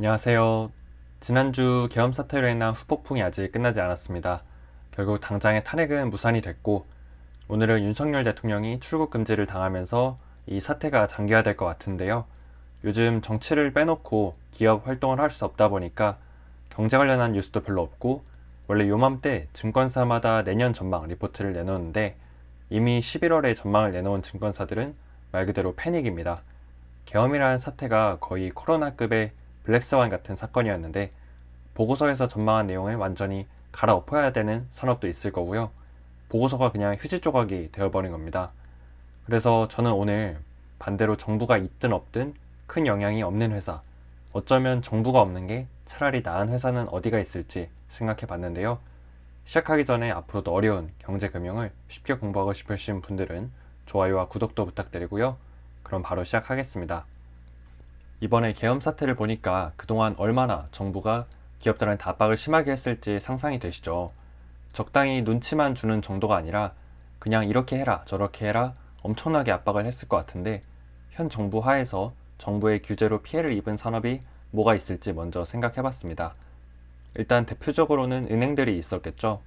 안녕하세요. 지난주 계엄 사태로 인한 후폭풍이 아직 끝나지 않았습니다. 결국 당장의 탄핵은 무산이 됐고, 오늘은 윤석열 대통령이 출국 금지를 당하면서 이 사태가 장기화될 것 같은데요. 요즘 정치를 빼놓고 기업 활동을 할 수 없다 보니까 경제 관련한 뉴스도 별로 없고, 원래 요맘때 증권사마다 내년 전망 리포트를 내놓는데 이미 11월에 전망을 내놓은 증권사들은 말 그대로 패닉입니다. 계엄이라는 사태가 거의 코로나급의 블랙스완 같은 사건이었는데 보고서에서 전망한 내용을 완전히 갈아엎어야 되는 산업도 있을 거고요. 보고서가 그냥 휴지 조각이 되어버린 겁니다. 그래서 저는 오늘 반대로 정부가 있든 없든 큰 영향이 없는 회사, 어쩌면 정부가 없는 게 차라리 나은 회사는 어디가 있을지 생각해 봤는데요. 시작하기 전에 앞으로도 어려운 경제금융을 쉽게 공부하고 싶으신 분들은 좋아요와 구독도 부탁드리고요. 그럼 바로 시작하겠습니다. 이번에 계엄 사태를 보니까 그동안 얼마나 정부가 기업들한테 압박을 심하게 했을지 상상이 되시죠? 적당히 눈치만 주는 정도가 아니라 그냥 이렇게 해라 저렇게 해라 엄청나게 압박을 했을 것 같은데, 현 정부 하에서 정부의 규제로 피해를 입은 산업이 뭐가 있을지 먼저 생각해 봤습니다. 일단 대표적으로는 은행들이 있었겠죠.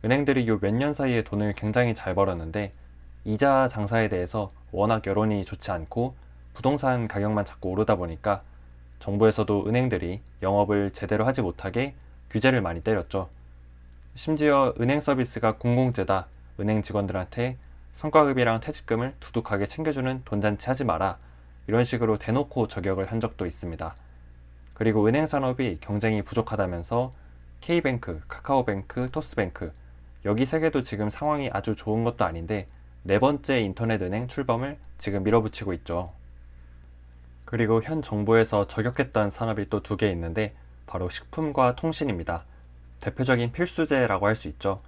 은행들이 요 몇 년 사이에 돈을 굉장히 잘 벌었는데 이자 장사에 대해서 워낙 여론이 좋지 않고 부동산 가격만 자꾸 오르다 보니까 정부에서도 은행들이 영업을 제대로 하지 못하게 규제를 많이 때렸죠. 심지어 은행 서비스가 공공재다, 은행 직원들한테 성과급이랑 퇴직금을 두둑하게 챙겨주는 돈잔치 하지 마라, 이런 식으로 대놓고 저격을 한 적도 있습니다. 그리고 은행 산업이 경쟁이 부족하다면서 K뱅크, 카카오뱅크, 토스뱅크, 여기 세 개도 지금 상황이 아주 좋은 것도 아닌데 네 번째 인터넷 은행 출범을 지금 밀어붙이고 있죠. 그리고 현 정부에서 저격했던 산업이 또 두 개 있는데 바로 식품과 통신입니다. 대표적인 필수제라고 할 수 있죠.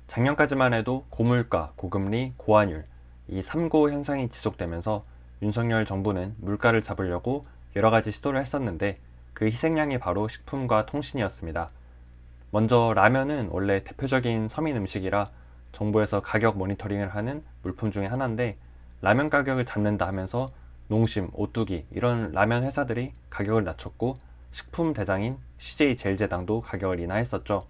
작년까지만 해도 고물가, 고금리, 고환율, 이 3고 현상이 지속되면서 윤석열 정부는 물가를 잡으려고 여러 가지 시도를 했었는데 그 희생양이 바로 식품과 통신이었습니다. 먼저 라면은 원래 대표적인 서민 음식이라 정부에서 가격 모니터링을 하는 물품 중에 하나인데, 라면 가격을 잡는다 하면서 농심, 오뚜기 이런 라면 회사들이 가격을 낮췄고 식품 대장인 CJ제일제당도 가격을 인하했었죠.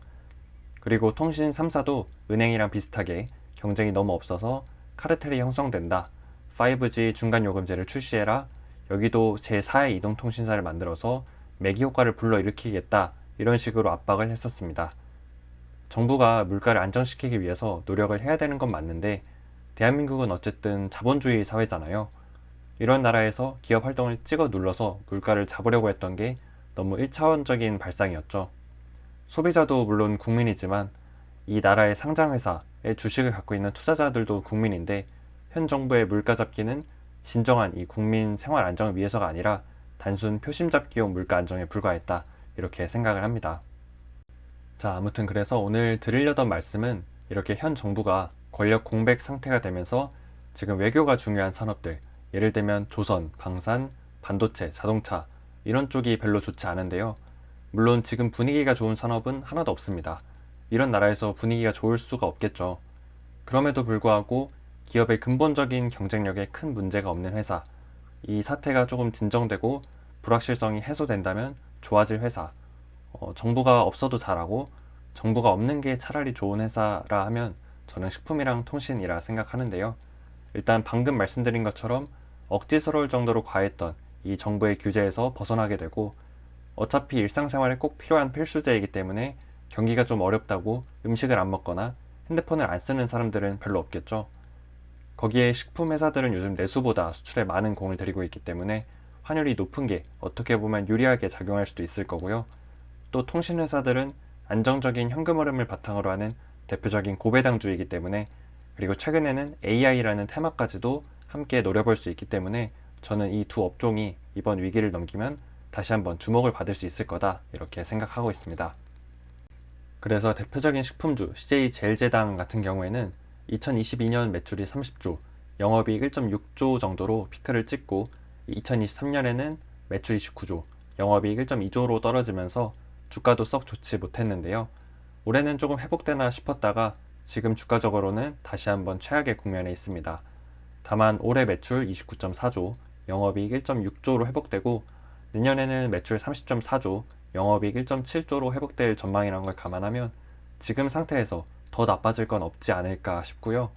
그리고 통신 3사도 은행이랑 비슷하게 경쟁이 너무 없어서 카르텔이 형성된다, 5G 중간요금제를 출시해라, 여기도 제4의 이동통신사를 만들어서 매기 효과를 불러일으키겠다, 이런 식으로 압박을 했었습니다. 정부가 물가를 안정시키기 위해서 노력을 해야 되는 건 맞는데 대한민국은 어쨌든 자본주의 사회잖아요. 이런 나라에서 기업 활동을 찍어 눌러서 물가를 잡으려고 했던 게 너무 1차원적인 발상이었죠. 소비자도 물론 국민이지만 이 나라의 상장회사의 주식을 갖고 있는 투자자들도 국민인데, 현 정부의 물가 잡기는 진정한 이 국민 생활 안정을 위해서가 아니라 단순 표심 잡기용 물가 안정에 불과했다, 이렇게 생각을 합니다. 자, 아무튼 그래서 오늘 드리려던 말씀은 이렇게 현 정부가 권력 공백 상태가 되면서 지금 외교가 중요한 산업들, 예를 들면 조선, 방산, 반도체, 자동차 이런 쪽이 별로 좋지 않은데요. 물론 지금 분위기가 좋은 산업은 하나도 없습니다. 이런 나라에서 분위기가 좋을 수가 없겠죠. 그럼에도 불구하고 기업의 근본적인 경쟁력에 큰 문제가 없는 회사, 이 사태가 조금 진정되고 불확실성이 해소된다면 좋아질 회사, 정부가 없어도 잘하고 정부가 없는 게 차라리 좋은 회사라 하면 저는 식품이랑 통신이라 생각하는데요. 일단 방금 말씀드린 것처럼 억지스러울 정도로 과했던 이 정부의 규제에서 벗어나게 되고, 어차피 일상생활에 꼭 필요한 필수제이기 때문에 경기가 좀 어렵다고 음식을 안 먹거나 핸드폰을 안 쓰는 사람들은 별로 없겠죠. 거기에 식품 회사들은 요즘 내수보다 수출에 많은 공을 들이고 있기 때문에 환율이 높은 게 어떻게 보면 유리하게 작용할 수도 있을 거고요. 또 통신 회사들은 안정적인 현금 흐름을 바탕으로 하는 대표적인 고배당주이기 때문에, 그리고 최근에는 AI라는 테마까지도 함께 노려볼 수 있기 때문에 저는 이 두 업종이 이번 위기를 넘기면 다시 한번 주목을 받을 수 있을 거다, 이렇게 생각하고 있습니다. 그래서 대표적인 식품주 CJ제일제당 같은 경우에는 2022년 매출이 30조, 영업이익 1.6조 정도로 피크를 찍고 2023년에는 매출이 19조, 영업이익 1.2조로 떨어지면서 주가도 썩 좋지 못했는데요. 올해는 조금 회복되나 싶었다가 지금 주가적으로는 다시 한번 최악의 국면에 있습니다. 다만 올해 매출 29.4조, 영업이익 1.6조로 회복되고 내년에는 매출 30.4조, 영업이익 1.7조로 회복될 전망이라는 걸 감안하면 지금 상태에서 더 나빠질 건 없지 않을까 싶고요.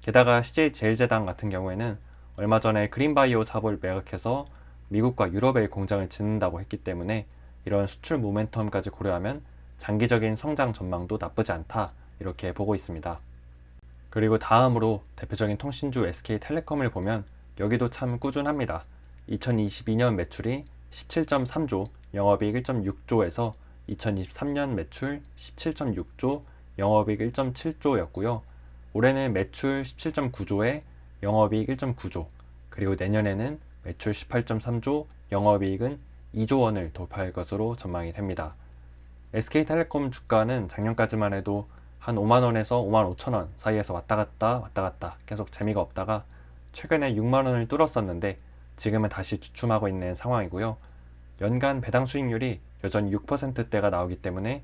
게다가 CJ제일제당 같은 경우에는 얼마 전에 그린바이오 사업을 매각해서 미국과 유럽에 공장을 짓는다고 했기 때문에 이런 수출 모멘텀까지 고려하면 장기적인 성장 전망도 나쁘지 않다, 이렇게 보고 있습니다. 그리고 다음으로 대표적인 통신주 SK텔레콤을 보면 여기도 참 꾸준합니다. 2022년 매출이 17.3조, 영업이익 1.6조에서 2023년 매출 17.6조, 영업이익 1.7조였고요. 올해는 매출 17.9조에 영업이익 1.9조, 그리고 내년에는 매출 18.3조, 영업이익은 2조 원을 돌파할 것으로 전망이 됩니다. SK텔레콤 주가는 작년까지만 해도 한 5만원에서 5만 5천원 사이에서 왔다 갔다 계속 재미가 없다가 최근에 6만원을 뚫었었는데 지금은 다시 주춤하고 있는 상황이고요. 연간 배당 수익률이 여전히 6%대가 나오기 때문에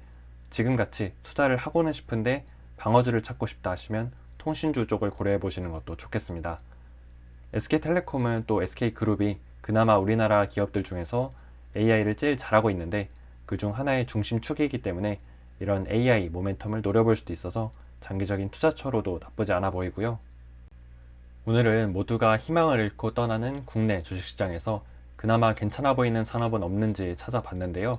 지금같이 투자를 하고는 싶은데 방어주를 찾고 싶다 하시면 통신주 쪽을 고려해 보시는 것도 좋겠습니다. SK텔레콤은 또 SK그룹이 그나마 우리나라 기업들 중에서 AI를 제일 잘하고 있는데 그중 하나의 중심축이기 때문에 이런 AI 모멘텀을 노려볼 수도 있어서 장기적인 투자처로도 나쁘지 않아 보이고요. 오늘은 모두가 희망을 잃고 떠나는 국내 주식시장에서 그나마 괜찮아 보이는 산업은 없는지 찾아봤는데요.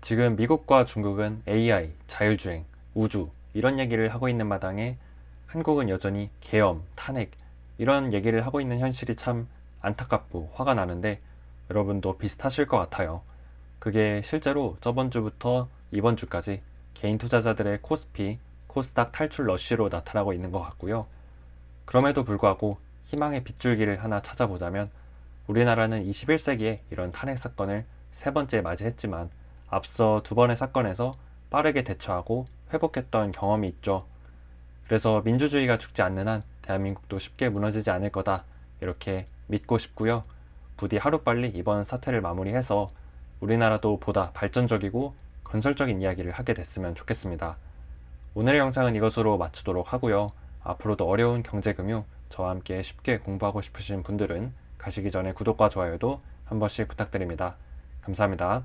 지금 미국과 중국은 AI, 자율주행, 우주 이런 얘기를 하고 있는 마당에 한국은 여전히 계엄, 탄핵 이런 얘기를 하고 있는 현실이 참 안타깝고 화가 나는데 여러분도 비슷하실 것 같아요. 그게 실제로 저번 주부터 이번 주까지 개인 투자자들의 코스피, 코스닥 탈출 러쉬로 나타나고 있는 것 같고요. 그럼에도 불구하고 희망의 빗줄기를 하나 찾아보자면 우리나라는 21세기에 이런 탄핵 사건을 세 번째 맞이했지만 앞서 두 번의 사건에서 빠르게 대처하고 회복했던 경험이 있죠. 그래서 민주주의가 죽지 않는 한 대한민국도 쉽게 무너지지 않을 거다, 이렇게 믿고 싶고요. 부디 하루빨리 이번 사태를 마무리해서 우리나라도 보다 발전적이고 건설적인 이야기를 하게 됐으면 좋겠습니다. 오늘의 영상은 이것으로 마치도록 하고요. 앞으로도 어려운 경제금융 저와 함께 쉽게 공부하고 싶으신 분들은 가시기 전에 구독과 좋아요도 한 번씩 부탁드립니다. 감사합니다.